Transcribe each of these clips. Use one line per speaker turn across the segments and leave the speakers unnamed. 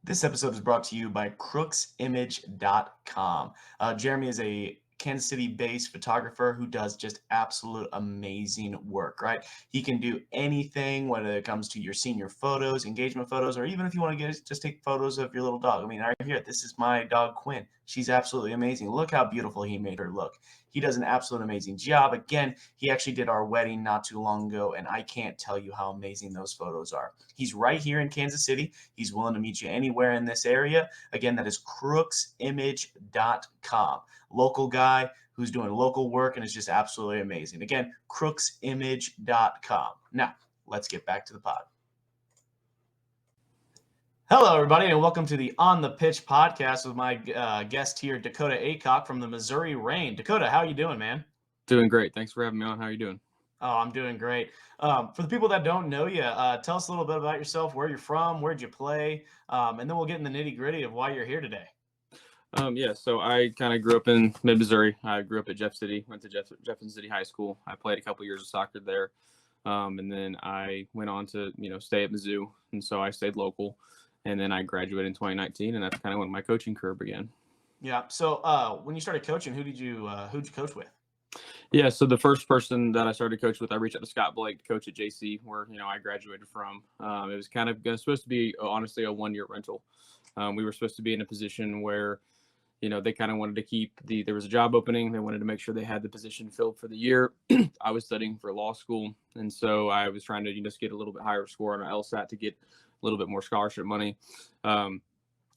This episode is brought to you by crooksimage.com. Jeremy is a Kansas City based photographer who does just absolute amazing work, right? He can do anything, whether it comes to your senior photos, engagement photos, or even if you want to just take photos of your little dog. I mean, right here, this is my dog Quinn. She's absolutely amazing. Look how beautiful he made her look. He does an absolute amazing job. Again, he actually did our wedding not too long ago, and I can't tell you how amazing those photos are. He's right here in Kansas City. He's willing to meet you anywhere in this area. Again, that is crooksimage.com. Local guy who's doing local work and is just absolutely amazing. Again, crooksimage.com. Now, let's get back to the pod. Hello, everybody, and welcome to the On the Pitch podcast with my guest here, Dakota Acock from the Missouri Reign. Dakota, how you doing, man?
Doing great. Thanks for having me on. How are you doing?
Oh, I'm doing great. For the people that don't know you, tell us a little bit about yourself, where you're from, where'd you play, and then we'll get in the nitty gritty of why you're here today.
So I kind of grew up in mid-Missouri. I grew up at Jeff City, went to Jefferson City High School. I played a couple years of soccer there. And then I went on to, stay at Mizzou. And so I stayed local. And then I graduated in 2019, and that's kind of when my coaching career began.
Yeah. So when you started coaching, who'd you coach with?
Yeah, so the first person that I started to coach with, I reached out to Scott Blake, coach at JC, where I graduated from. It was kind of supposed to be, honestly, a one-year rental. We were supposed to be in a position where, they kind of wanted to keep there was a job opening. They wanted to make sure they had the position filled for the year. I was studying for law school, and so I was trying to just get a little bit higher score on an LSAT to get a little bit more scholarship money. It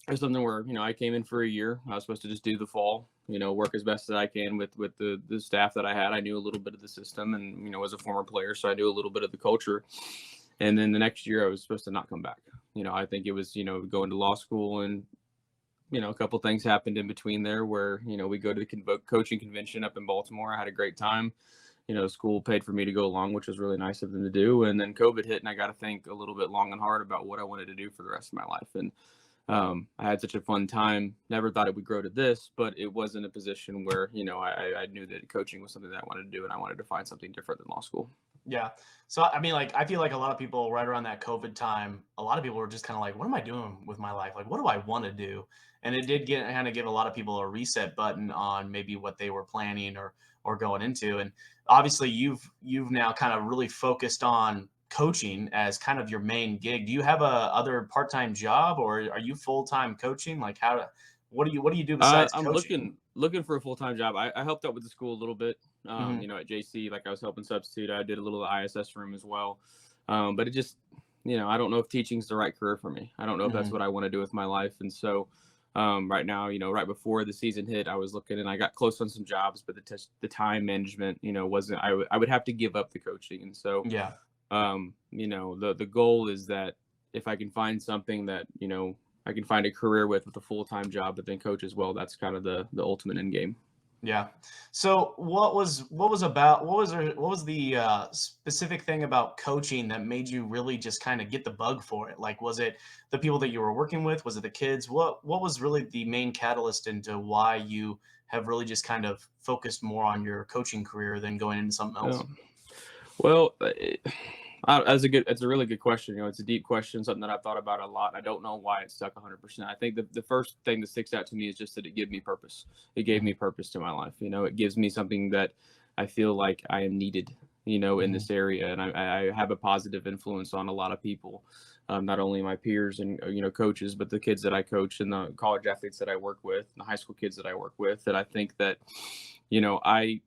was something where, I came in for a year. I was supposed to just do the fall, work as best as I can with the staff that I had. I knew a little bit of the system and, was a former player, so I knew a little bit of the culture. And then the next year I was supposed to not come back. I think it was, going to law school, and, a couple things happened in between there where, we go to the coaching convention up in Baltimore. I had a great time. The school paid for me to go along, which was really nice of them to do. And then COVID hit, and I got to think a little bit long and hard about what I wanted to do for the rest of my life. And I had such a fun time. Never thought it would grow to this, but it was in a position where, I knew that coaching was something that I wanted to do, and I wanted to find something different than law school.
Yeah. So, I mean, I feel like a lot of people right around that COVID time, a lot of people were just kind of like, what am I doing with my life? Like, what do I want to do? And it did kind of give a lot of people a reset button on maybe what they were planning or going into. And obviously you've now kind of really focused on coaching as kind of your main gig. Do you have a other part-time job, or are you full-time coaching? Like what do you do besides
I'm
coaching?
looking for a full-time job. I helped out with the school a little bit,
Mhm.
at JC, like I was helping substitute. I did a little ISS room as well. But it just, I don't know if teaching's the right career for me. I don't know if that's
Mhm.
what I want to do with my life. And so right now, right before the season hit, I was looking, and I got close on some jobs, but the time management, wasn't, I would have to give up the coaching. And so,
Yeah.
the goal is that if I can find something that, I can find a career with a full-time job, but then coach as well, that's kind of the ultimate end game.
Yeah. So what was the specific thing about coaching that made you really just kind of get the bug for it? Like, was it the people that you were working with? Was it the kids? What was really the main catalyst into why you have really just kind of focused more on your coaching career than going into something
Yeah.
else?
Well, it's a really good question. It's a deep question, something that I've thought about a lot. I don't know why it stuck 100%. I think the first thing that sticks out to me is just that it gave me purpose. It gave
Hmm.
me purpose to my life. It gives me something that I feel like I am needed, in
Hmm.
this area. And I have a positive influence on a lot of people, not only my peers and, coaches, but the kids that I coach and the college athletes that I work with, and the high school kids that I work with. And I think that, I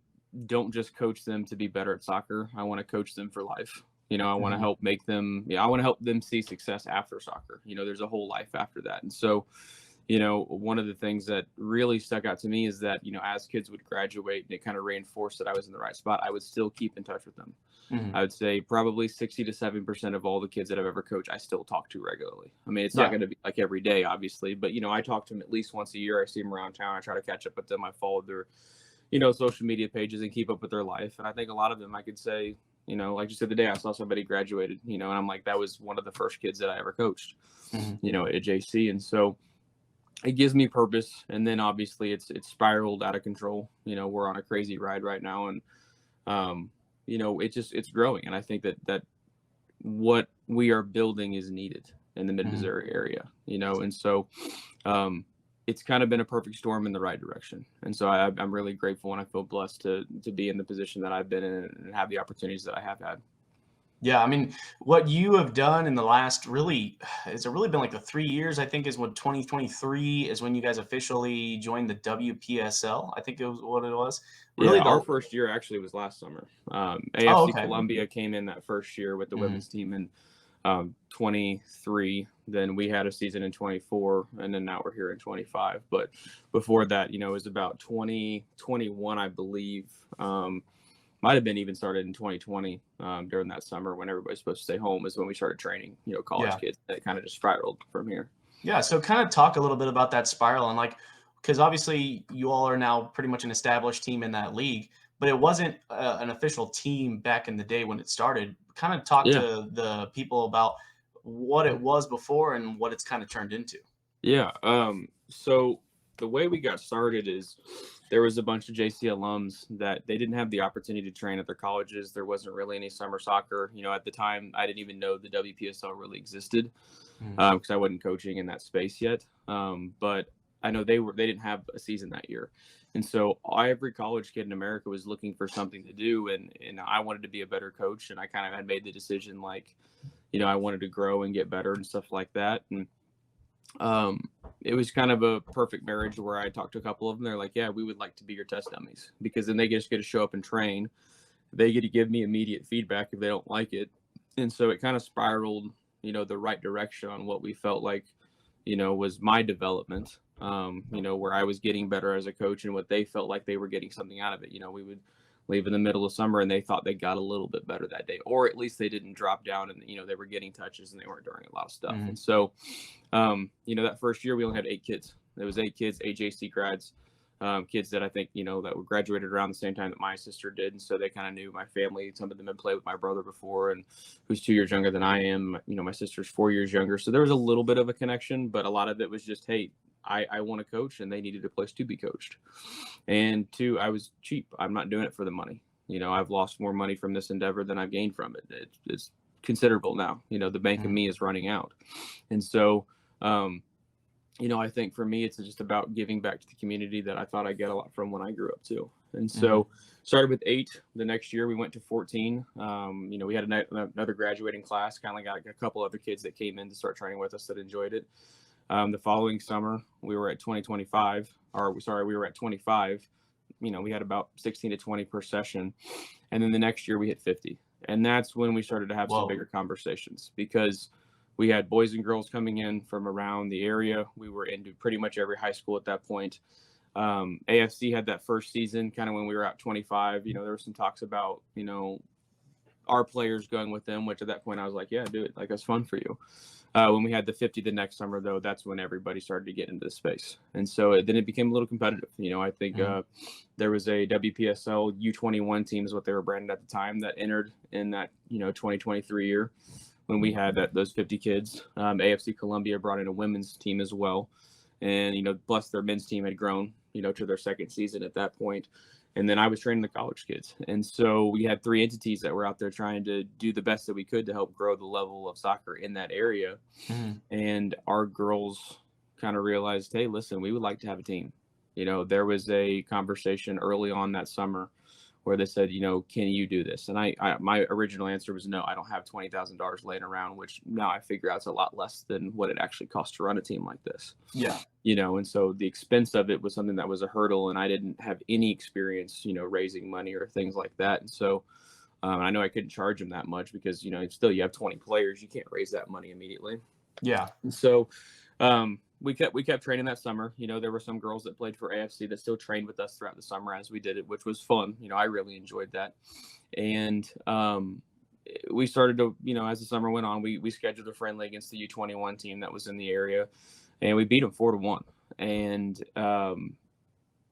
don't just coach them to be better at soccer. I want to coach them for life. I want to
Hmm.
help make them, I want to help them see success after soccer. There's a whole life after that. And so, one of the things that really stuck out to me is that, as kids would graduate and it kind of reinforced that I was in the right spot, I would still keep in touch with them.
Hmm.
I would say probably 60 to 7% of all the kids that I've ever coached, I still talk to regularly. I mean, it's not
Yeah.
going to be like every day, obviously, but, I talk to them at least once a year. I see them around town. I try to catch up with them. I follow their, social media pages and keep up with their life. And I think a lot of them, I could say, like you said, the day I saw somebody graduated, and I'm like, that was one of the first kids that I ever coached,
Hmm.
at JC. And so it gives me purpose. And then obviously it's spiraled out of control. We're on a crazy ride right now. And, it's growing. And I think that what we are building is needed. in the
Mhm.
Mid-Missouri area, and so it's kind of been a perfect storm in the right direction. And so I'm really grateful and I feel blessed to be in the position that I've been in and have the opportunities that I have had.
Yeah, I mean, what you have done in the last really it's really been like the 3 years, I think is what 2023 is when you guys officially joined the WPSL, I think it was what it was.
Yeah,
Really
our
the
first year actually was last summer.
Oh,
AFC
okay.
Columbia came in that first year with the
Mhm.
women's team in 23. Then we had a season in 24, and then now we're here in 25. But before that, it was about 2021, I believe. Might have been even started in 2020 during that summer when everybody's supposed to stay home is when we started training, college
Yeah.
kids. That kind of just spiraled from here.
Yeah, so kind of talk a little bit about that spiral and like, because obviously you all are now pretty much an established team in that league, but it wasn't an official team back in the day when it started. Kind of talk
Yeah.
to the people about what it was before and what it's kind of turned into.
Yeah. So the way we got started is there was a bunch of JC alums that they didn't have the opportunity to train at their colleges. There wasn't really any summer soccer. At the time, I didn't even know the WPSL really existed
Mhm.
because I wasn't coaching in that space yet. But I know they didn't have a season that year, and so every college kid in America was looking for something to do, and I wanted to be a better coach, and I kind of had made the decision like, I wanted to grow and get better and stuff like that, and um, it was kind of a perfect marriage where I talked to a couple of them. They're like, "Yeah, we would like to be your test dummies because then they just get to show up and train. They get to give me immediate feedback if they don't like it." And so it kind of spiraled, the right direction on what we felt like, was my development. Where I was getting better as a coach and what they felt like they were getting something out of it. We would leave in the middle of summer and they thought they got a little bit better that day, or at least they didn't drop down and, they were getting touches and they weren't doing a lot of stuff. And
Mhm.
so, that first year we only had 8 kids. There was 8 kids, 8 JC grads, kids that I think, that were graduated around the same time that my sister did. And so they kind of knew my family. Some of them had played with my brother before and who's 2 years younger than I am. My sister's 4 years younger. So there was a little bit of a connection, but a lot of it was just, hey, I want to coach and they needed a place to be coached. And two, I was cheap. I'm not doing it for the money. I've lost more money from this endeavor than I've gained from it. It's considerable now. The bank of
Mhm.
me is running out. And so, um, I think for me, it's just about giving back to the community that I thought I get a lot from when I grew up too. And
Mhm.
so started with 8. The next year we went to 14. We had another graduating class, kind of got a couple other kids that came in to start training with us that enjoyed it. The following summer we were at 2025, or sorry, we were at 25. We had about 16 to 20 per session. And then the next year we hit 50. And that's when we started to have some
Whoa.
bigger conversations because we had boys and girls coming in from around the area. We were into pretty much every high school at that point. AFC had that first season kind of when we were at 25. There were some talks about, our players going with them, which at that point I was like, yeah, do it. Like, that's fun for you. When we had the 50 the next summer, though, that's when everybody started to get into the space. And so then it became a little competitive. I think
Mhm.
there was a WPSL U21 team is what they were branded at the time that entered in that, 2023 year when we had those 50 kids. AFC Columbia brought in a women's team as well. And, plus their men's team had grown, to their second season at that point. And then I was training the college kids. And so we had 3 entities that were out there trying to do the best that we could to help grow the level of soccer in that area.
Mhm.
And our girls kind of realized, hey, listen, we would like to have a team. There was a conversation early on that summer where they said, can you do this? And my original answer was no, I don't have $20,000 laying around, which now I figure out is a lot less than what it actually costs to run a team like this.
Yeah.
And so the expense of it was something that was a hurdle, and I didn't have any experience, raising money or things like that. And so I know I couldn't charge them that much because, still you have 20 players, you can't raise that money immediately.
Yeah.
And so we kept training that summer. There were some girls that played for AFC that still trained with us throughout the summer as we did it, which was fun. I really enjoyed that. And we started to, as the summer went on, we scheduled a friendly against the U21 team that was in the area, and we beat them 4-1. And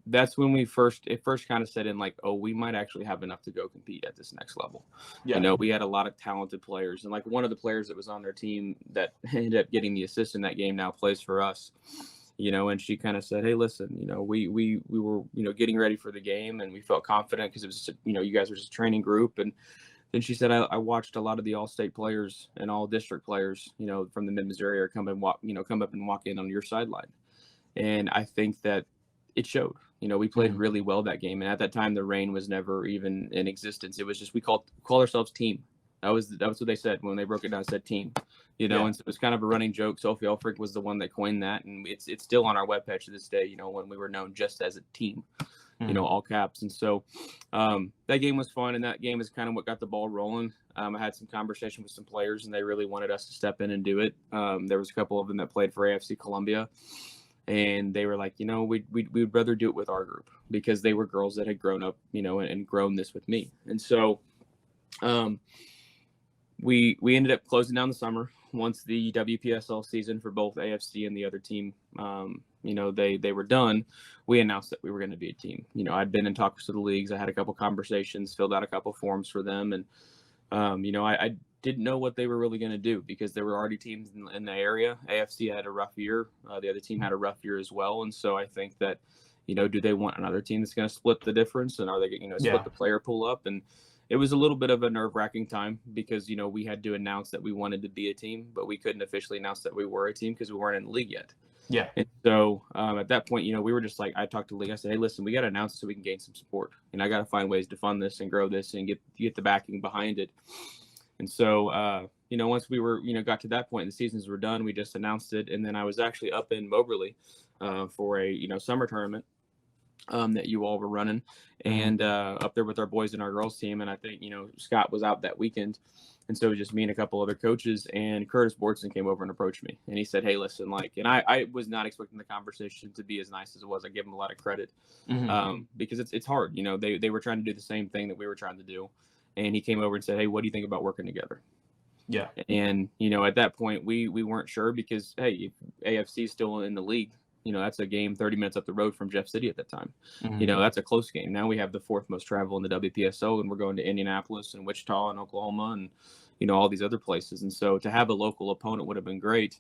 that's when it first kind of set in like, oh, we might actually have enough to go compete at this next level.
Yeah.
We had a lot of talented players, and like one of the players that was on their team that ended up getting the assist in that game now plays for us. And she kind of said, hey, listen, we were, getting ready for the game and we felt confident because it was just, you guys were just a training group. And then she said, I watched a lot of the all-state players and all district players, from the mid-Missouri area come up and walk in on your sideline. And I think that it showed. We played
Mhm.
really well that game. And at that time, the rain was never even in existence. It was just, we called ourselves team. That was what they said when they broke it down. It said team,
Yeah.
and so it was kind of a running joke. Sophie Elfrink was the one that coined that. And it's still on our webpage to this day, when we were known just as a team,
Mhm.
all caps. And so that game was fun. And that game is kind of what got the ball rolling. I had some conversation with some players, and they really wanted us to step in and do it. There was a couple of them that played for AFC Columbia. And they were like, we'd rather do it with our group, because they were girls that had grown up, and grown this with me. And so we ended up closing down the summer once the WPSL season for both AFC and the other team, they were done. We announced that we were going to be a team. I'd been in talks with the leagues. I had a couple conversations, filled out a couple forms for them. And, I didn't know what they were really going to do, because there were already teams in the area. AFC had a rough year. The other team had a rough year as well. And so I think that, do they want another team that's going to split the difference? And are they going to split
Yeah.
the player pool up? And it was a little bit of a nerve-wracking time, because, we had to announce that we wanted to be a team, but we couldn't officially announce that we were a team because we weren't in the league yet.
Yeah.
And so at that point, we were just like, I talked to the league. I said, hey, listen, we got to announce it so we can gain some support. And I got to find ways to fund this and grow this and get the backing behind it. And so, once we were, got to that point and the seasons were done, we just announced it. And then I was actually up in Moberly for a, summer tournament that you all were running, and up there with our boys and our girls team. And I think, Scott was out that weekend. And so it was just me and a couple other coaches, and Curtis Bortson came over and approached me, and he said, hey, listen, and I was not expecting the conversation to be as nice as it was. I give him a lot of credit because it's hard. They were trying to do the same thing that we were trying to do. And he came over and said, hey, what do you think about working together?
Yeah.
And, at that point, we weren't sure, because, hey, if AFC is still in the league, that's a game 30 minutes up the road from Jeff City at that time. That's a close game. Now we have the fourth most travel in the WPSL, and we're going to Indianapolis and Wichita and Oklahoma and, all these other places. And so to have a local opponent would have been great.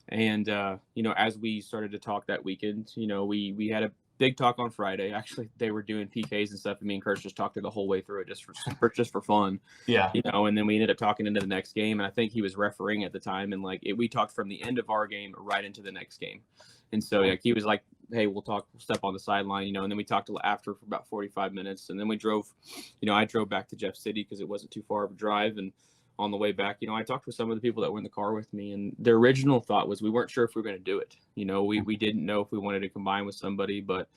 And, as we started to talk that weekend, we had a big talk on Friday. Actually, they were doing PKs and stuff, and me and Curtis just talked it the whole way through it just for fun.
Yeah.
And then we ended up talking into the next game, and I think he was refereeing at the time, and we talked from the end of our game right into the next game. And so he was like, hey, we'll step on the sideline, and then we talked after for about 45 minutes, and then we drove, I drove back to Jeff City because it wasn't too far of a drive. And on the way back, I talked with some of the people that were in the car with me, and their original thought was we weren't sure if we were going to do it. We didn't know if we wanted to combine with somebody, but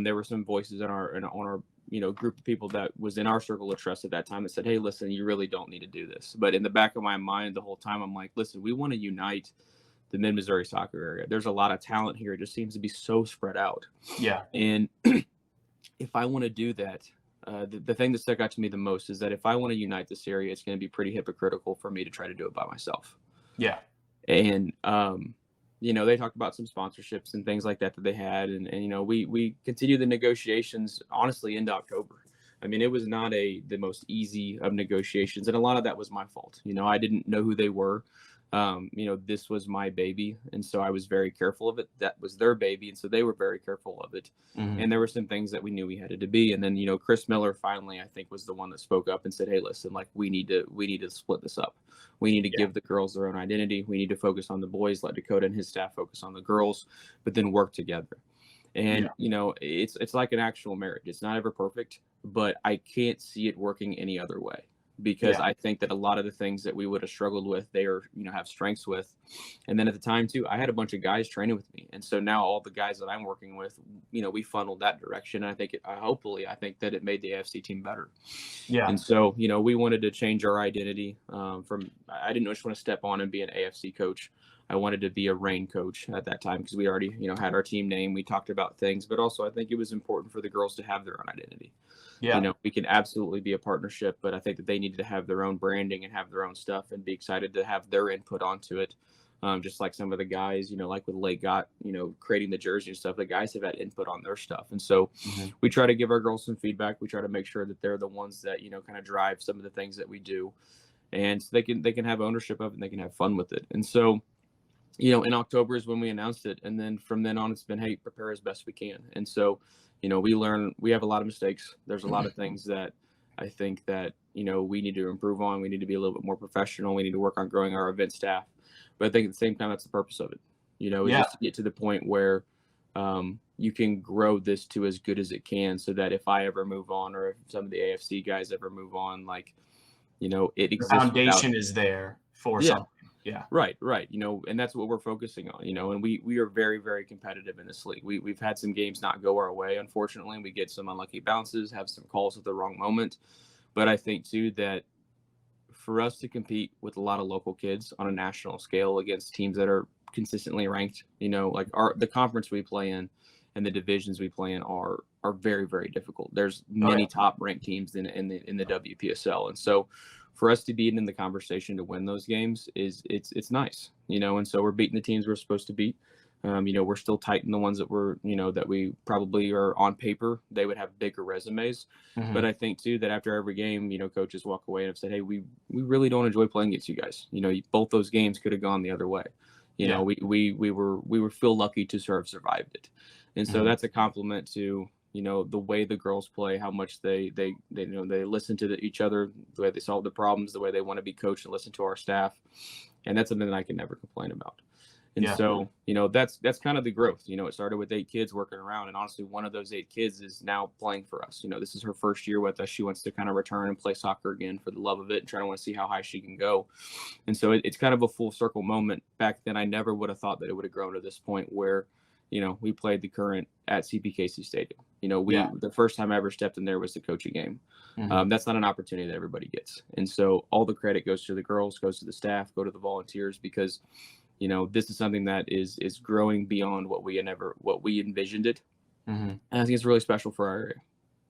there were some voices on our group of people that was in our circle of trust at that time that said, hey, listen, you really don't need to do this. But in the back of my mind the whole time, I'm like, listen, we want to unite the mid-Missouri soccer area. There's a lot of talent here. It just seems to be so spread out.
Yeah.
And if I want to do that, the thing that stuck out to me the most is that if I want to unite this area, it's going to be pretty hypocritical for me to try to do it by myself.
Yeah.
And, they talked about some sponsorships and things like that they had. And we continued the negotiations, honestly, into October. I mean, it was not the most easy of negotiations. And a lot of that was my fault. I didn't know who they were. This was my baby. And so I was very careful of it. That was their baby. And so they were very careful of it. And there were some things that we knew we had to be. And then, Chris Miller finally, I think, was the one that spoke up and said, hey, listen, we need to split this up. We need to give the girls their own identity. We need to focus on the boys, let Dakota and his staff focus on the girls, but then work together. And, it's like an actual marriage. It's not ever perfect, but I can't see it working any other way. Because I think that a lot of the things that we would have struggled with, they are, have strengths with. And then at the time too, I had a bunch of guys training with me. And so now all the guys that I'm working with, we funneled that direction. And I think I think that it made the AFC team better.
Yeah.
And so, we wanted to change our identity I didn't just want to step on and be an AFC coach. I wanted to be a Reign coach at that time because we already, had our team name. We talked about things, but also I think it was important for the girls to have their own identity.
Yeah.
We can absolutely be a partnership, but I think that they needed to have their own branding and have their own stuff and be excited to have their input onto it. Just like some of the guys, like with Lake Gott, creating the jersey and stuff, the guys have had input on their stuff. And so we try to give our girls some feedback. We try to make sure that they're the ones that, kind of drive some of the things that we do. And so they can have ownership of it and they can have fun with it. And so, in October is when we announced it. And then from then on, it's been, hey, prepare as best we can. And so, we have a lot of mistakes. There's a lot of things that, I think that, we need to improve on. We need to be a little bit more professional. We need to work on growing our event staff. But I think at the same time, that's the purpose of it, is
Yeah.
just to get to the point where you can grow this to as good as it can, so that if I ever move on, or if some of the AFC guys ever move on, like, it
The
exists without.
foundation is there for
Yeah.
something. Yeah.
Right, right. And that's what we're focusing on, and we are very, very competitive in this league. We've had some games not go our way, unfortunately. We get some unlucky bounces, have some calls at the wrong moment. But I think too that for us to compete with a lot of local kids on a national scale against teams that are consistently ranked, like the conference we play in and the divisions we play in are very, very difficult. There's
Oh, yeah.
many top ranked teams in the WPSL, and so for us to be in the conversation to win those games it's nice, and so we're beating the teams we're supposed to beat. We're still tight in the ones that that we probably are on paper. They would have bigger resumes. But
Mhm.
I think too that after every game, coaches walk away and have said, "Hey, we really don't enjoy playing against you guys. Both those games could have gone the other way.
Yeah.
We were feel lucky to sort of survived it." And so
Mhm.
that's a compliment to the way the girls play, how much they listen to each other, the way they solve the problems, the way they want to be coached and listen to our staff, and that's something that I can never complain about. And
Yeah.
so, that's kind of the growth. It started with 8 kids working around, and honestly, one of those 8 kids is now playing for us. This is her first year with us. She wants to kind of return and play soccer again for the love of it, and trying to want to see how high she can go. And so it's kind of a full circle moment. Back then, I never would have thought that it would have grown to this point where, we played the current at CPKC Stadium.
Yeah.
The first time I ever stepped in there was the coaching game.
Mhm.
That's not an opportunity that everybody gets. And so all the credit goes to the girls, goes to the staff, go to the volunteers, because this is something that is growing beyond what we envisioned it.
Mhm.
And I think it's really special for our area.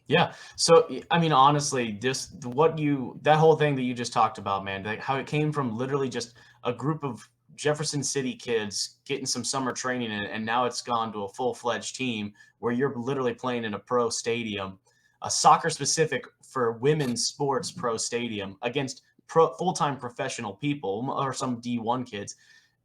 Yeah. So, I mean, honestly, that whole thing that you just talked about, man, like how it came from literally just a group of Jefferson City kids getting some summer training in, and now it's gone to a full-fledged team where you're literally playing in a pro stadium, a soccer specific for women's sports pro stadium against full-time professional people or some D1 kids.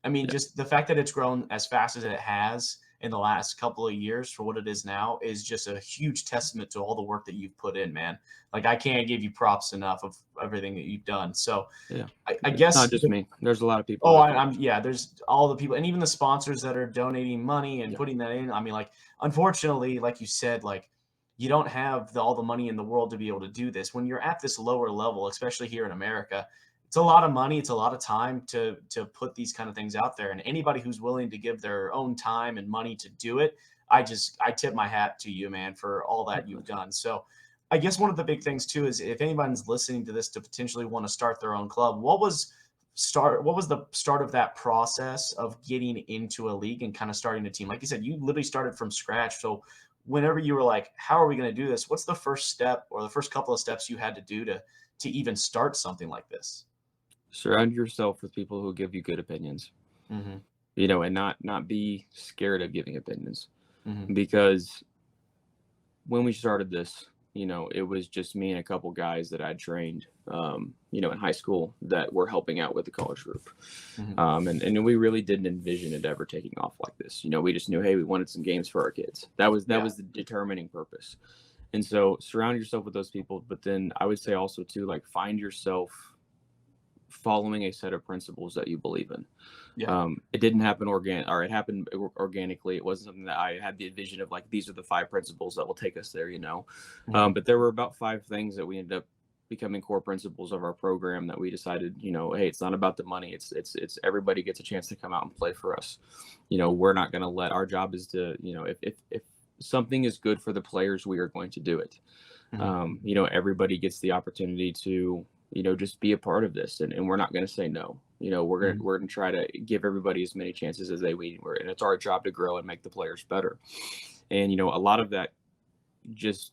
I mean,
Yeah.
just the fact that it's grown as fast as it has in the last couple of years for what it is now is just a huge testament to all the work that you've put in, man. Like I can't give you props enough of everything that you've done. So
Yeah.
I
It's not
guess
just me. There's a lot of people
oh,
that do.
I'm yeah, there's all the people and even the sponsors that are donating money and
Yeah.
putting that in. I mean, like, unfortunately, like you said, like you don't have all the money in the world to be able to do this. When you're at this lower level, especially here in America, it's a lot of money, it's a lot of time to put these kind of things out there. And anybody who's willing to give their own time and money to do it, I tip my hat to you, man, for all that you've
Likewise.
done. So I guess one of the big things too is if anybody's listening to this to potentially want to start their own club, what was the start of that process of getting into a league and kind of starting a team? Like you said, you literally started from scratch. So whenever you were like, how are we going to do this? What's the first step or the first couple of steps you had to do to even start something like this?
Surround yourself with people who give you good opinions,
Hmm.
and not be scared of giving opinions,
Hmm.
because when we started this, it was just me and a couple guys that I'd trained, in high school that were helping out with the college group.
Hmm.
And we really didn't envision it ever taking off like this. We just knew, hey, we wanted some games for our kids. That
Yeah.
was the determining purpose. And so surround yourself with those people. But then I would say also too, like, find yourself following a set of principles that you believe in.
Yeah.
It didn't happen it happened organically. It wasn't something that I had the vision of, like, these are the 5 principles that will take us there.
Hmm.
But there were about 5 things that we ended up becoming core principles of our program that we decided, hey, it's not about the money. It's everybody gets a chance to come out and play for us. We're not going to let our job is to, if something is good for the players, we are going to do it.
Hmm.
Everybody gets the opportunity to, just be a part of this, and we're not going to say no.
Hmm.
We're going to try to give everybody as many chances as and it's our job to grow and make the players better. And a lot of that just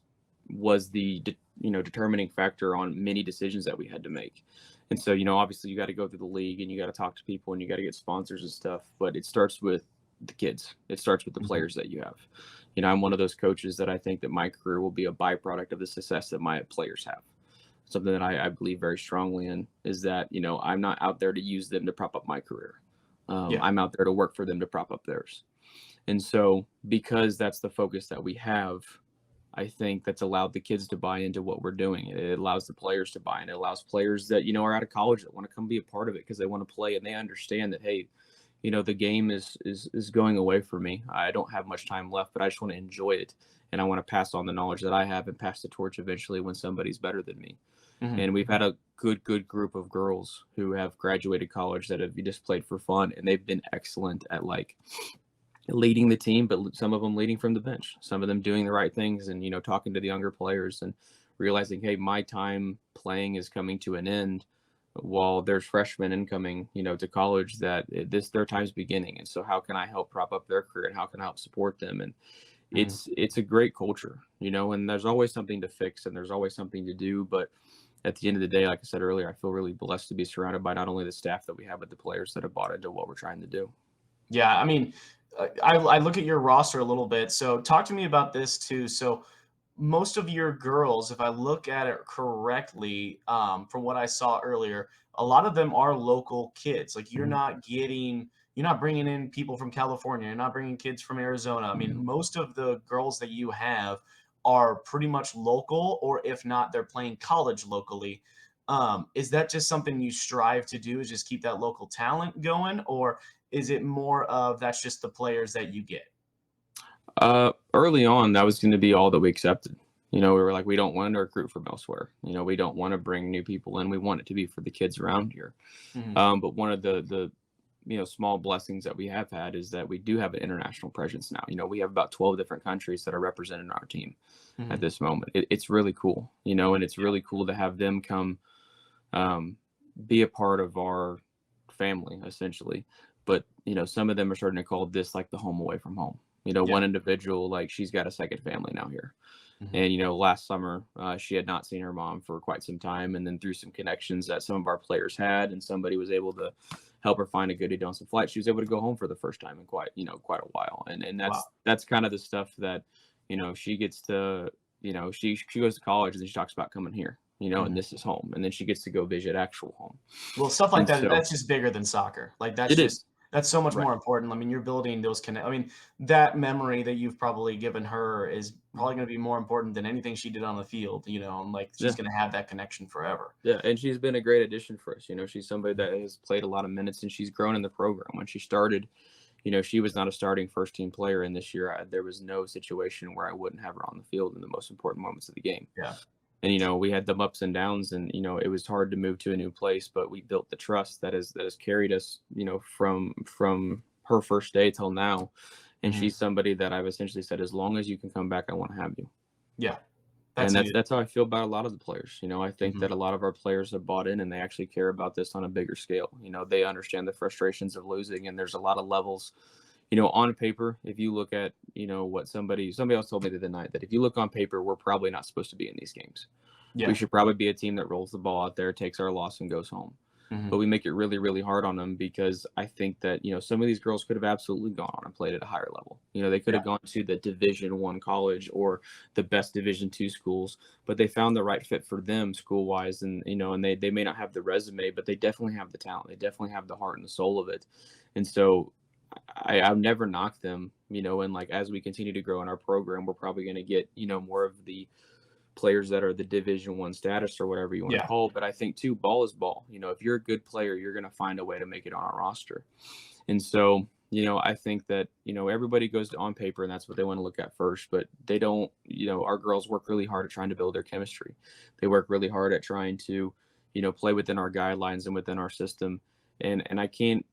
was determining factor on many decisions that we had to make. And so, obviously you got to go through the league and you got to talk to people and you got to get sponsors and stuff, but it starts with the kids. It starts with the
Hmm.
players that you have. I'm one of those coaches that I think that my career will be a byproduct of the success that my players have. Something that I believe very strongly in is that, I'm not out there to use them to prop up my career.
Yeah.
I'm out there to work for them to prop up theirs. And so, because that's the focus that we have, I think that's allowed the kids to buy into what we're doing. It allows the players to buy in. It allows players that, are out of college that want to come be a part of it because they want to play and they understand that, hey, the game is going away for me. I don't have much time left, but I just want to enjoy it. And I want to pass on the knowledge that I have and pass the torch eventually when somebody's better than me.
Mhm.
And we've had a good group of girls who have graduated college that have just played for fun, and they've been excellent at like leading the team, but some of them leading from the bench, some of them doing the right things and, talking to the younger players and realizing, hey, my time playing is coming to an end while there's freshmen incoming, to college that their time's beginning. And so how can I help prop up their career and how can I help support them? And
Mhm.
it's a great culture, and there's always something to fix and there's always something to do. But at the end of the day, like I said earlier, I feel really blessed to be surrounded by not only the staff that we have, but the players that have bought into what we're trying to do.
Yeah, I mean, I look at your roster a little bit. So talk to me about this too. So most of your girls, if I look at it correctly, from what I saw earlier, a lot of them are local kids. Like you're not bringing in people from California. You're not bringing kids from Arizona. I mean, most of the girls that you have are pretty much local, or if not, they're playing college locally. Is that just something you strive to do? Is just keep that local talent going, or is it more of that's just the players that you get?
Early on, that was going to be all that we accepted. We were like, we don't want to recruit from elsewhere. We don't want to bring new people in. We want it to be for the kids around here.
Mhm.
But one of the small blessings that we have had is that we do have an international presence now. We have about 12 different countries that are represented in our team at
Mhm.
this moment. It's really cool, and it's
Yeah.
really cool to have them come um, be a part of our family, essentially. But, some of them are starting to call this like the home away from home.
Yeah.
One individual, like she's got a second family now here.
Mhm.
And, last summer, she had not seen her mom for quite some time. And then through some connections that some of our players had, and somebody was able to help her find a good deal on some flights, she was able to go home for the first time in quite a while. And
Wow.
that's kind of the stuff that, she gets to, she goes to college and then she talks about coming here, and
Mhm.
this is home. And then she gets to go visit actual home.
Well, stuff like
And
that,
so
that's just bigger than soccer. Like,
it is.
that's so much
Right.
more important. I mean, you're building those I mean, that memory that you've probably given her is probably gonna be more important than anything she did on the field, and, like, she's
Yeah.
gonna have that connection forever.
Yeah, and she's been a great addition for us. She's somebody that has played a lot of minutes and she's grown in the program. When she started, she was not a starting first team player. And this year, there was no situation where I wouldn't have her on the field in the most important moments of the game.
Yeah.
And we had them ups and downs, and it was hard to move to a new place, but we built the trust that has carried us, from her first day till now. And
Mhm.
she's somebody that I've essentially said, as long as you can come back, I want to have you.
Yeah.
And
That's
that's
needed.
that's how I feel about a lot of the players. I think
Mhm.
that a lot of our players have bought in and they actually care about this on a bigger scale. They understand the frustrations of losing, and there's a lot of levels. On paper, if you look at, what somebody else told me the other night, that if you look on paper, we're probably not supposed to be in these games. We
Yeah.
should probably be a team that rolls the ball out there, takes our loss, and goes home. But
Mhm.
we make it really, really hard on them because I think that, some of these girls could have absolutely gone on and played at a higher level. They could
Yeah.
have gone to the Division 1 college or the best Division 2 schools, but they found the right fit for them school wise. And, and they may not have the resume, but they definitely have the talent. They definitely have the heart and the soul of it. And so I've never knocked them, and like as we continue to grow in our program, we're probably going to get, more of the players that are the Division 1 status or whatever you want to
Yeah.
call it. But I think too, ball is ball. If you're a good player, you're going to find a way to make it on our roster. And so, I think that, everybody goes to on paper and that's what they want to look at first, but they don't, our girls work really hard at trying to build their chemistry. They work really hard at trying to, play within our guidelines and within our system. And I can't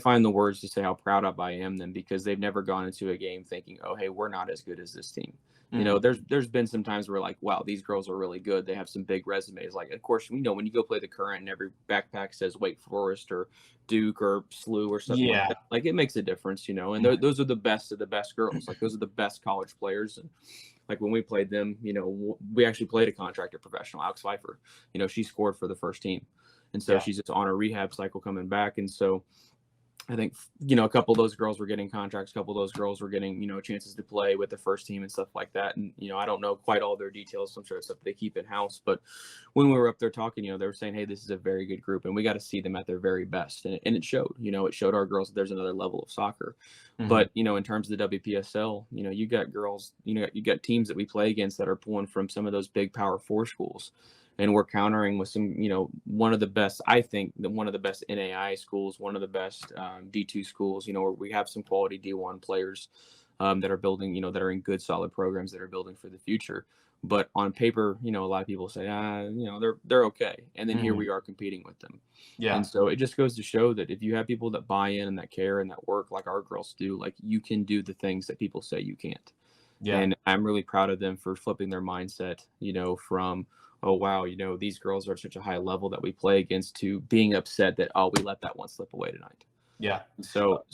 find the words to say how proud of I am them because they've never gone into a game thinking, oh, hey, we're not as good as this team.
Mhm.
There's been some times where like, wow, these girls are really good. They have some big resumes. Like, of course, we know when you go play the current and every backpack says Wake Forest or Duke or SLU or something like
Yeah.
that. Like, it makes a difference, and
Mhm.
those are the best of the best girls. Like, those are the best college players. And like when we played them, we actually played a contractor professional, Alex Pfeiffer. She scored for the first team, and so
Yeah.
she's just on a rehab cycle coming back, and so I think, you know, a couple of those girls were getting contracts, a couple of those girls were getting, you know, chances to play with the first team and stuff like that. And, you know, I don't know quite all their details. So I'm sure it's stuff they keep in house. But when we were up there talking, you know, they were saying, hey, this is a very good group and we got to see them at their very best. And it showed, you know, it showed our girls that there's another level of soccer.
Mhm.
But, you know, in terms of the WPSL, you know, you got girls, you got teams that we play against that are pulling from some of those big Power Four schools, and we're countering with some, you know, one of the best, I think, one of the best NAI schools, one of the best D2 schools, you know, where we have some quality D1 players that are building, you know, that are in good, solid programs that are building for the future. But on paper, you know, a lot of people say, you know, they're okay, and then here
Mhm.
we are competing with them.
Yeah.
And so it just goes to show that if you have people that buy in and that care and that work like our girls do, like you can do the things that people say you can't.
Yeah.
And I'm really proud of them for flipping their mindset, you know, from, oh, wow, you know, these girls are at such a high level that we play against, to being upset that, oh, we let that one slip away tonight.
Yeah.
So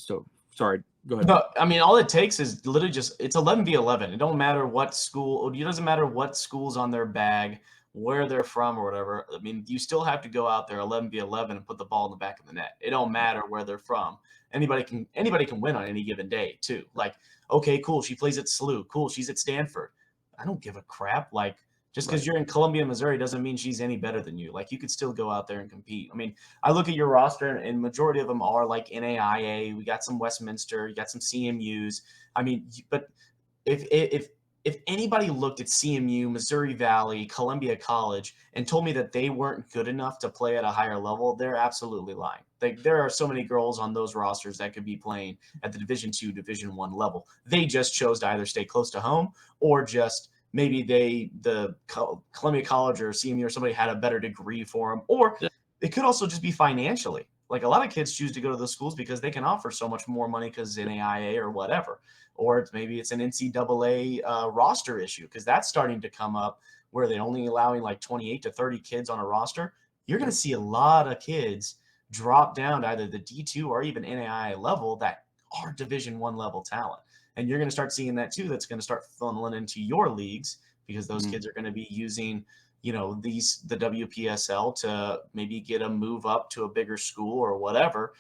sorry, go ahead.
No, I mean, all it takes is literally just it's 11v11. It don't matter what school. It doesn't matter what school's on their bag, where they're from, or whatever. I mean, you still have to go out there 11v11 and put the ball in the back of the net. It don't matter where they're from. Anybody can win on any given day too. Like, okay, cool. She plays at SLU. Cool. She's at Stanford. I don't give a crap. Like, just because
Right.
you're in Columbia, Missouri, doesn't mean she's any better than you. Like, you could still go out there and compete. I mean, I look at your roster, and majority of them are like NAIA. We got some Westminster, you got some CMUs. I mean, but if anybody looked at CMU, Missouri Valley, Columbia College, and told me that they weren't good enough to play at a higher level, they're absolutely lying. There are so many girls on those rosters that could be playing at the Division II, Division I level. They just chose to either stay close to home or just maybe Columbia College or CMU or somebody had a better degree for them, or
Yeah.
it could also just be financially. Like a lot of kids choose to go to those schools because they can offer so much more money because NAIA or whatever, or maybe it's an NCAA roster issue because that's starting to come up where they're only allowing like 28 to 30 kids on a roster. You're going to
Yep.
see a lot of kids drop down to either the D2 or even NAIA level that are Division I level talent. And you're going to start seeing that too. That's going to start funneling into your leagues because those
Mhm.
kids are going to be using the WPSL to maybe get a move up to a bigger school or whatever.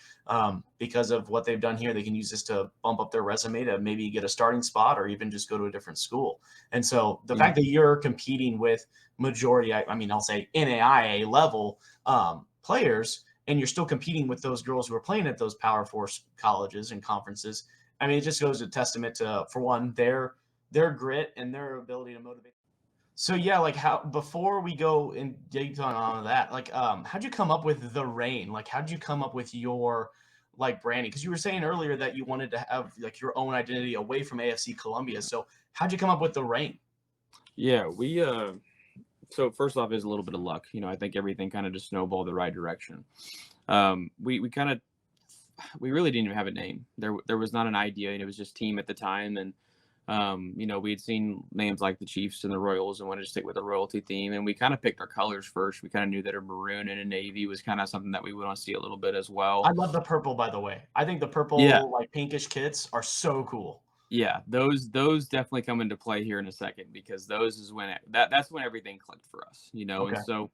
Because of what they've done here, they can use this to bump up their resume to maybe get a starting spot or even just go to a different school. And so the
Yeah.
fact that you're competing with majority, I mean, I'll say NAIA level players, and you're still competing with those girls who are playing at those Power Four colleges and conferences. I mean, it just goes a testament to, for one, their grit and their ability to motivate. So yeah, like how before we go and dig on that, like how'd you come up with the rain? Like how'd you come up with your like branding? Because you were saying earlier that you wanted to have like your own identity away from AFC Columbia. So how'd you come up with the rain?
Yeah, we so first off is a little bit of luck. You know, I think everything kind of just snowballed the right direction. We kind of, we really didn't even have a name. There was not an idea, and it was just team at the time. And you know, we had seen names like the Chiefs and the Royals and wanted to stick with the royalty theme. And we kind of picked our colors first. We kind of knew that a maroon and a navy was kind of something that we would want to see a little bit as
I
well.
love the purple, by the way. I think the
Yeah,
purple like pinkish kits are so cool.
yeah, those definitely come into play here in a second, because those is when that's when everything clicked for us, you know. And
Okay.
so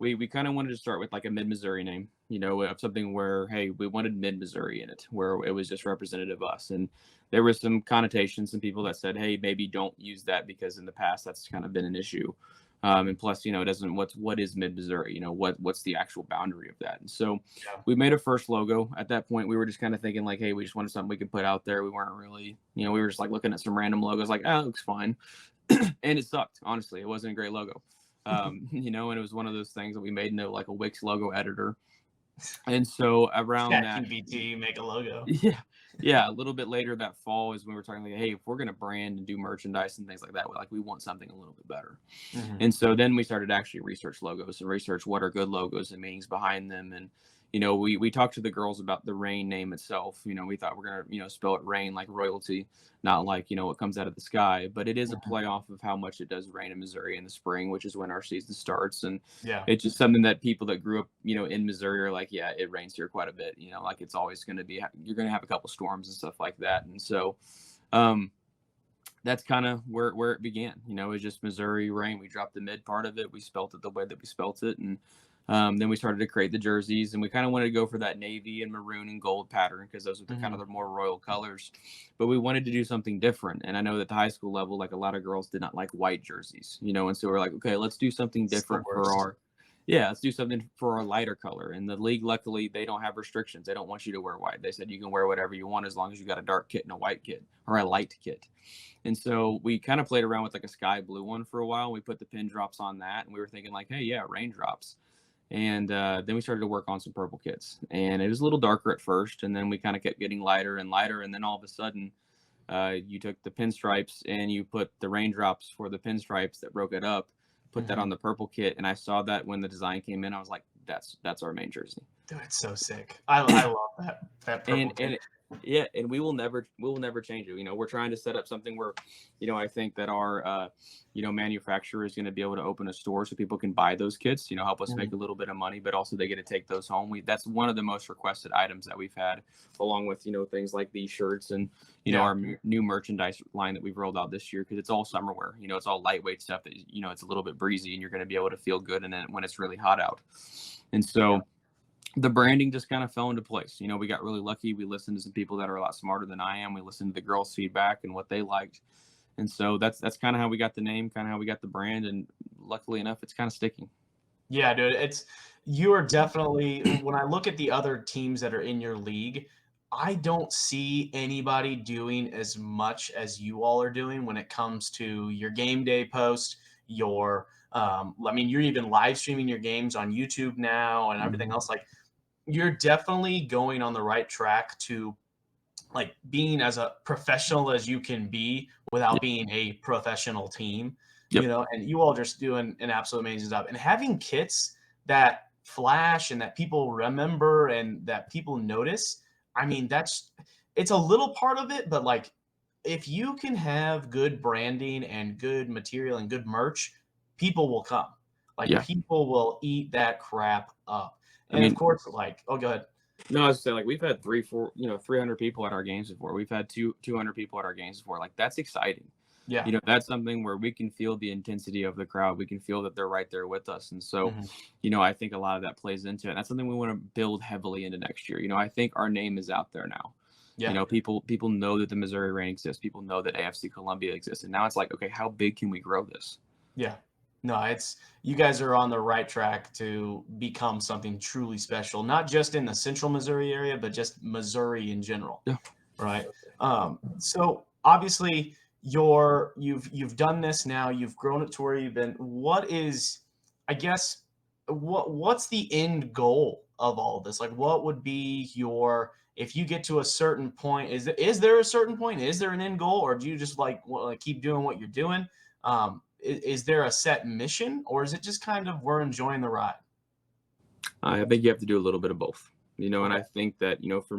we kind of wanted to start with like a mid Missouri name, you know, of something where, hey, we wanted mid Missouri in it, where it was just representative of us. And there was some connotations, some people that said, hey, maybe don't use that because in the past that's kind of been an issue. And plus, you know, it doesn't, what is mid Missouri, you know, what's the actual boundary of that. And so
Yeah.
we made a first logo. At that point we were just kind of thinking like, hey, we just wanted something we could put out there. We weren't really, you know, we were just like looking at some random logos like, oh, it looks fine. And it sucked, honestly. It wasn't a great logo. You know, and it was one of those things that we made into like a Wix logo editor. And so around
Chat
that,
GPT make a logo.
yeah, yeah, a little bit later that fall is when we were talking like, hey, if we're gonna brand and do merchandise and things like that, we want something a little bit better.
Hmm.
And so then we started to actually research logos and research what are good logos and meanings behind them. And, you know, we talked to the girls about the rain name itself. You know, we thought we're going to, you know, spell it rain like royalty, not like, you know, what comes out of the sky. But it is a
Hmm.
play off of how much it does rain in Missouri in the spring, which is when our season starts. And
Yeah.
it's just something that people that grew up, you know, in Missouri are like, yeah, it rains here quite a bit. You know, like it's always going to be, you're going to have a couple storms and stuff like that. And so, um, that's kind of where it began. You know, it was just Missouri rain. We dropped the mid part of it. We spelt it the way that we spelt it, and Then we started to create the jerseys, and we kind of wanted to go for that navy and maroon and gold pattern because those are the kind of
Mhm.
the more royal colors. But we wanted to do something different. And I know that the high school level, like a lot of girls did not like white jerseys, and so we're like, okay, let's do something
It's the
different for
worst.
our, yeah, let's do something for our lighter color. And the league, luckily, they don't have restrictions. They don't want you to wear white. They said you can wear whatever you want as long as you got a dark kit and a white kit or a light kit. And so we kind of played around with like a sky blue one for a while. We put the pin drops on that, and we were thinking like, hey, yeah, raindrops. And then we started to work on some purple kits, and it was a little darker at first, and then we kind of kept getting lighter and lighter, and then all of a sudden, you took the pinstripes and you put the raindrops for the pinstripes that broke it up, put that
Mhm.
on the purple kit, and I saw that when the design came in, I was like, that's our main jersey.
Dude, it's so sick. I love that purple
and
kit.
yeah, and we will never change it. We're trying to set up something where, I think that our manufacturer is going to be able to open a store so people can buy those kits, help us make
Mhm.
a little bit of money, but also they get to take those home. That's one of the most requested items that we've had, along with things like these shirts and
Yeah.
our new merchandise line that we've rolled out this year, because it's all summer wear. It's all lightweight stuff that it's a little bit breezy and you're going to be able to feel good in it when it's really hot out. And
Yeah.
so the branding just kind of fell into place. We got really lucky. We listened to some people that are a lot smarter than I am. We listened to the girls' feedback and what they liked. And so that's kind of how we got the name, kind of how we got the brand. And luckily enough, it's kind of sticking.
Yeah, dude, you are definitely when I look at the other teams that are in your league, I don't see anybody doing as much as you all are doing when it comes to your game day post, I mean, you're even live streaming your games on YouTube now and everything
Mhm.
else. Like, you're definitely going on the right track to like being as a professional as you can be without
Yep.
being a professional team,
Yep.
and you all just doing an absolute amazing job. And having kits that flash and that people remember and that people notice, I mean, it's a little part of it, but like if you can have good branding and good material and good merch, people will come. Like
Yeah.
people will eat that crap up.
I
And of
mean,
course, like, oh, go ahead.
no, I was saying, like, we've had 300 people at our games before. We've had 200 people at our games before. Like, that's exciting.
Yeah.
That's something where we can feel the intensity of the crowd. We can feel that they're right there with us. And so,
Mhm.
I think a lot of that plays into it. And that's something we want to build heavily into next year. I think our name is out there now.
Yeah.
People know that the Missouri Reign exists. People know that AFC Columbia exists. And now it's like, okay, how big can we grow this?
Yeah. No, it's you guys are on the right track to become something truly special, not just in the central Missouri area, but just Missouri in general,
Yeah.
right? So obviously you've done this now, you've grown it to where you've been. What is, I guess, what's the end goal of all of this? Like, what would be your if you get to a certain point? Is there a certain point? Is there an end goal, or do you just like keep doing what you're doing? Is there a set mission, or is it just kind of we're enjoying the ride?
I think you have to do a little bit of both, and
Okay.
I think that, for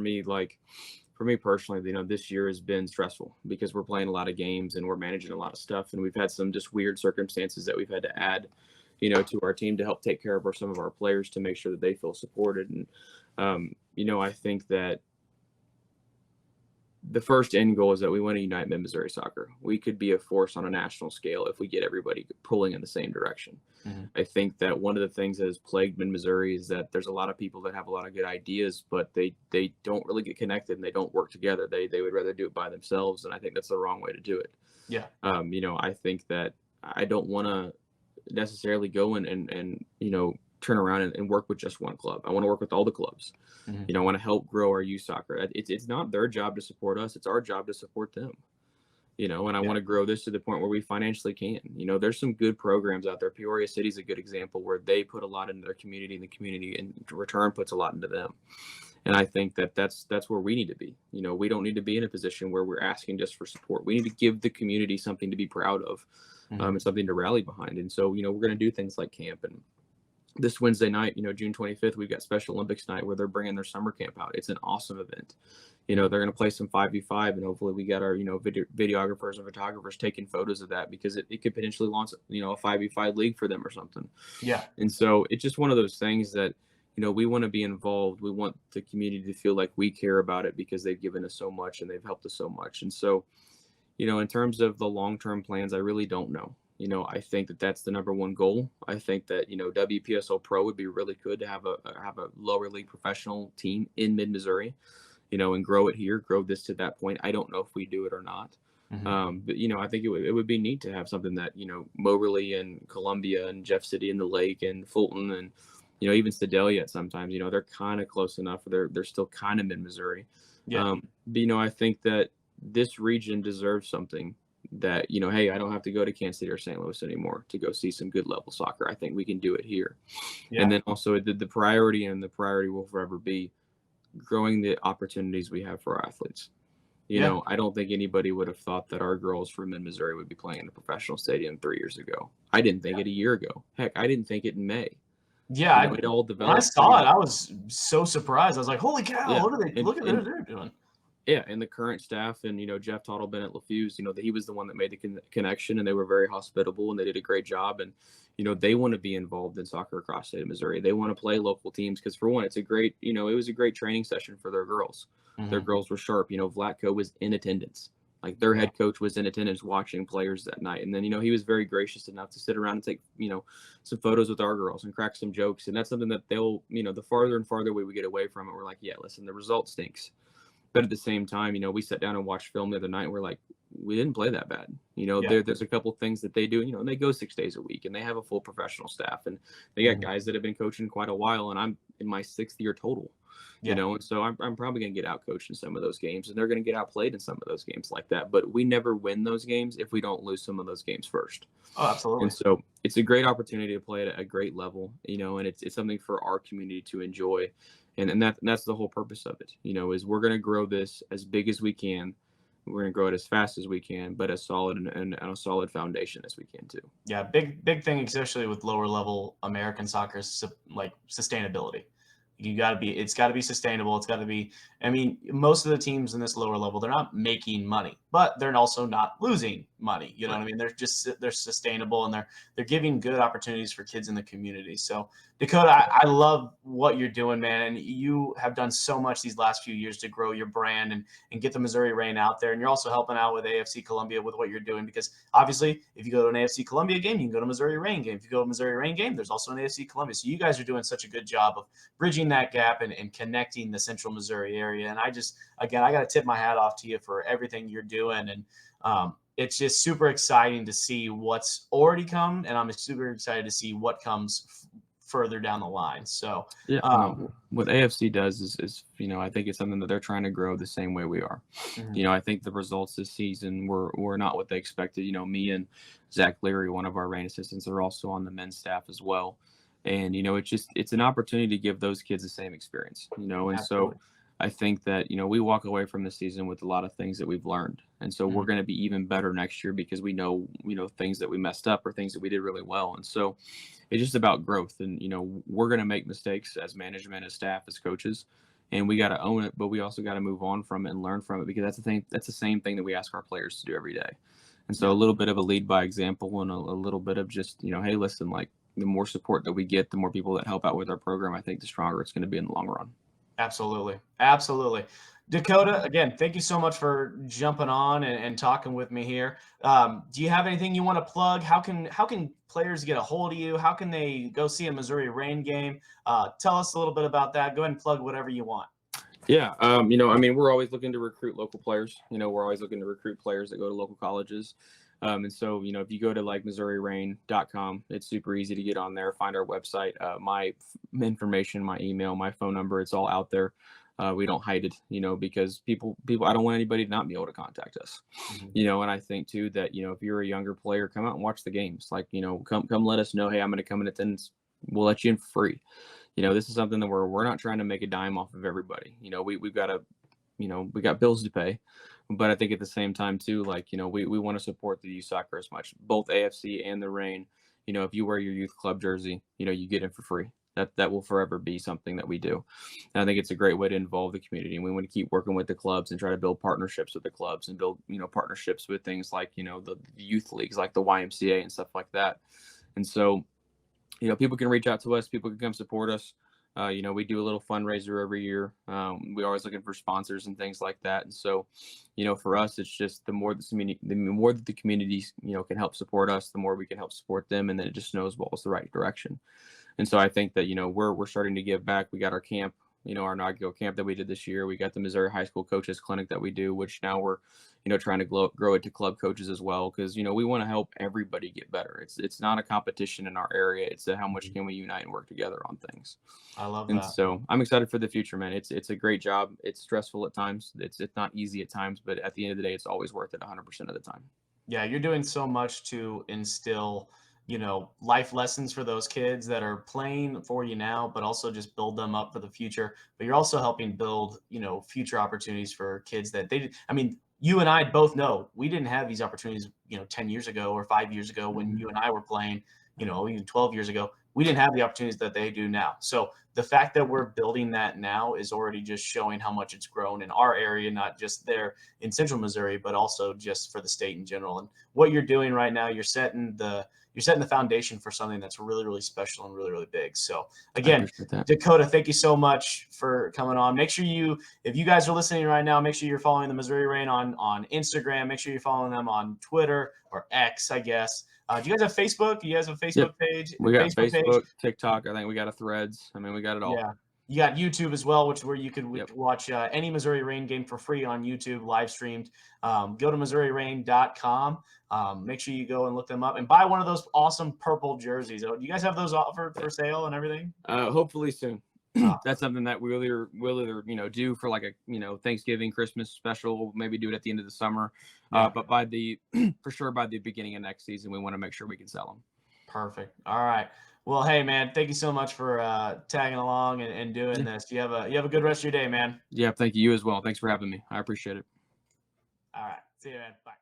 me personally, this year has been stressful because we're playing a lot of games and we're managing a lot of stuff. And we've had some just weird circumstances that we've had to add, to our team to help take care of some of our players to make sure that they feel supported. And, I think that the first end goal is that we want to unite mid-Missouri soccer. We could be a force on a national scale if we get everybody pulling in the same direction.
Mhm.
I think that one of the things that has plagued mid-Missouri is that there's a lot of people that have a lot of good ideas, but they don't really get connected and they don't work together. They would rather do it by themselves, and I think that's the wrong way to do it.
Yeah.
I think that I don't want to necessarily go and turn around and work with just one club. I want to work with all the clubs.
Mhm.
I want to help grow our youth soccer. It's not their job to support us. It's our job to support them. And I
Yeah.
want to grow this to the point where we financially can. There's some good programs out there. Peoria City is a good example where they put a lot into their community, and the community in return puts a lot into them. And I think that that's where we need to be. We don't need to be in a position where we're asking just for support. We need to give the community something to be proud of,
Mhm.
and something to rally behind. And so, we're going to do things like camp. And this Wednesday night, June 25th, we've got Special Olympics night where they're bringing their summer camp out. It's an awesome event. They're going to play some 5v5, and hopefully we got our, videographers and photographers taking photos of that, because it could potentially launch, a 5v5 league for them or something.
Yeah.
And so it's just one of those things that, we want to be involved. We want the community to feel like we care about it because they've given us so much and they've helped us so much. And so, in terms of the long-term plans, I really don't know. I think that that's the number one goal. I think that, WPSL Pro would be really good to have a lower league professional team in mid Missouri, and grow it here, grow this to that point. I don't know if we do it or not.
Mhm.
But I think it would be neat to have something that, Moberly and Columbia and Jeff City and the Lake and Fulton and, even Sedalia sometimes, they're kind of close enough. They're still kind of mid Missouri.
Yeah.
But, I think that this region deserves something that, hey, I don't have to go to Kansas City or St. Louis anymore to go see some good level soccer. I think we can do it here. And
Yeah.
then also the priority will forever be growing the opportunities we have for our athletes.
Yeah.
I don't think anybody would have thought that our girls from mid Missouri would be playing in a professional stadium 3 years ago. I didn't think it a year ago. Heck, I didn't think it in May.
Yeah.
It all
When I
developed pretty
saw it,
much.
I was so surprised. I was like, "Holy cow!
Yeah.
What are they?
And,
Look at what
and
they're doing."
yeah, and the current staff and, Jeff Tottleman at LaFuse, that he was the one that made the connection, and they were very hospitable and they did a great job. And, they want to be involved in soccer across the state of Missouri. They want to play local teams because, for one, it's a great, it was a great training session for their girls. Their
Mhm.
girls were sharp. Vlatko was in attendance. Like, their
Yeah.
head coach was in attendance watching players that night. And then, he was very gracious enough to sit around and take, some photos with our girls and crack some jokes. And that's something that they'll, the farther and farther we get away from it, we're like, yeah, listen, the result stinks. But at the same time, we sat down and watched film the other night. And we're like, we didn't play that bad.
Yeah.
There's a couple things that they do, and they go 6 days a week and they have a full professional staff, and they got
Mhm.
guys that have been coaching quite a while. And I'm in my 6th year total,
Yeah.
and so I'm probably going to get out coached in some of those games, and they're going to get outplayed in some of those games like that. But we never win those games if we don't lose some of those games first.
Oh,
And
absolutely.
so it's a great opportunity to play at a great level, and it's something for our community to enjoy. And that's the whole purpose of it, is we're going to grow this as big as we can. We're going to grow it as fast as we can, but as solid and a solid foundation as we can too.
Yeah. Big thing, especially with lower level American soccer, is like sustainability. It's got to be sustainable. It's got to be, I mean, most of the teams in this lower level, they're not making money, but they're also not losing money. You know what
Right.
I mean? They're sustainable, and they're giving good opportunities for kids in the community. So Dakota, I love what you're doing, man. And you have done so much these last few years to grow your brand and get the Missouri Reign out there. And you're also helping out with AFC Columbia with what you're doing, because obviously if you go to an AFC Columbia game, you can go to Missouri Reign game. If you go to a Missouri Reign game, there's also an AFC Columbia. So you guys are doing such a good job of bridging that gap and connecting the central Missouri area. And again, I got to tip my hat off to you for everything you're doing. And it's just super exciting to see what's already come. And I'm super excited to see what comes further down the line. So,
Yeah, no. What AFC does is I think it's something that they're trying to grow the same way we are.
mhm,
I think the results this season were not what they expected. Me and Zach Leary, one of our rain assistants, are also on the men's staff as well. And it's an opportunity to give those kids the same experience. And so
absolutely.
I think that we walk away from the season with a lot of things that we've learned. And so we're
Mhm,
going to be even better next year because we know things that we messed up or things that we did really well. And so it's just about growth. And we're going to make mistakes as management, as staff, as coaches, and we got to own it. But we also got to move on from it and learn from it, because that's the thing. That's the same thing that we ask our players to do every day. And so
yeah.
a little bit of a lead by example, and a little bit of just hey, listen, like, the more support that we get, the more people that help out with our program, I think the stronger it's going to be in the long run.
Absolutely. Absolutely. Dakota, again, thank you so much for jumping on and talking with me here. Do you have anything you want to plug? How can players get a hold of you? How can they go see a Missouri Rain game? Tell us a little bit about that. Go ahead and plug whatever you want.
Yeah, we're always looking to recruit local players. We're always looking to recruit players that go to local colleges. And so, if you go to like MissouriRain.com, it's super easy to get on there, find our website, my information, my email, my phone number, it's all out there. We don't hide it, because people, I don't want anybody to not be able to contact us,
Mhm.
and I think too that, if you're a younger player, come out and watch the games. Like, come let us know, hey, I'm going to come in attendance. We'll let you in for free. This is something that we're not trying to make a dime off of everybody. We've got to, we got bills to pay, but I think at the same time too, like, we want to support the youth soccer as much, both AFC and the Reign. If you wear your youth club jersey, you get in for free. That will forever be something that we do. And I think it's a great way to involve the community. And we want to keep working with the clubs and try to build partnerships with the clubs and build, partnerships with things like, the youth leagues, like the YMCA and stuff like that. And so, people can reach out to us, people can come support us. We do a little fundraiser every year. We're always looking for sponsors and things like that. And so, for us, it's just the more that the community, can help support us, the more we can help support them, and then it just snowballs the right direction. And so I think that, we're starting to give back. We got our camp, our inaugural camp that we did this year. We got the Missouri High School Coaches Clinic that we do, which now we're, trying to grow it to club coaches as well. Cause, we want to help everybody get better. It's not a competition in our area. It's how much
Mhm.
can we unite and work together on things.
I love
And
that.
so I'm excited for the future, man. It's a great job. It's stressful at times. It's not easy at times, but at the end of the day, it's always worth it 100% of the time.
Yeah, you're doing so much to instill, life lessons for those kids that are playing for you now, but also just build them up for the future. But you're also helping build, future opportunities for kids that I mean, you and I both know we didn't have these opportunities, 10 years ago or 5 years ago when
Mhm.
you and I were playing, even 12 years ago. We didn't have the opportunities that they do now. So the fact that we're building that now is already just showing how much it's grown in our area, not just there in central Missouri, but also just for the state in general. And what you're doing right now, you're setting the foundation for something that's really, really special and really, really big. So
I
again,
appreciate that.
Dakota, thank you so much for coming on. Make sure if you guys are listening right now, make sure you're following the Missouri Rain on Instagram. Make sure you're following them on Twitter or X, I guess. Do you guys have Facebook? You guys have a
Yep.
Facebook page?
We got
Facebook page?
Facebook, TikTok. I think we got a Threads. I mean, we got it all.
Yeah. You got YouTube as well, where you could
Yep.
watch any Missouri Rain game for free on YouTube, live streamed. Go to MissouriRain.com. Make sure you go and look them up and buy one of those awesome purple jerseys. Oh, do you guys have those offered for sale and everything?
Hopefully soon.
Uh,
That's something that we'll either do for like a Thanksgiving, Christmas special. Maybe do it at the end of the summer.
yeah,
But by the for sure by the beginning of next season, we want to make sure we can sell them.
perfect. All right. Well, hey man, thank you so much for tagging along and doing
Yeah.
this. You have a good rest of your day, man.
Yeah. Thank you as well. Thanks for having me. I appreciate it.
All right. See you, man. Bye.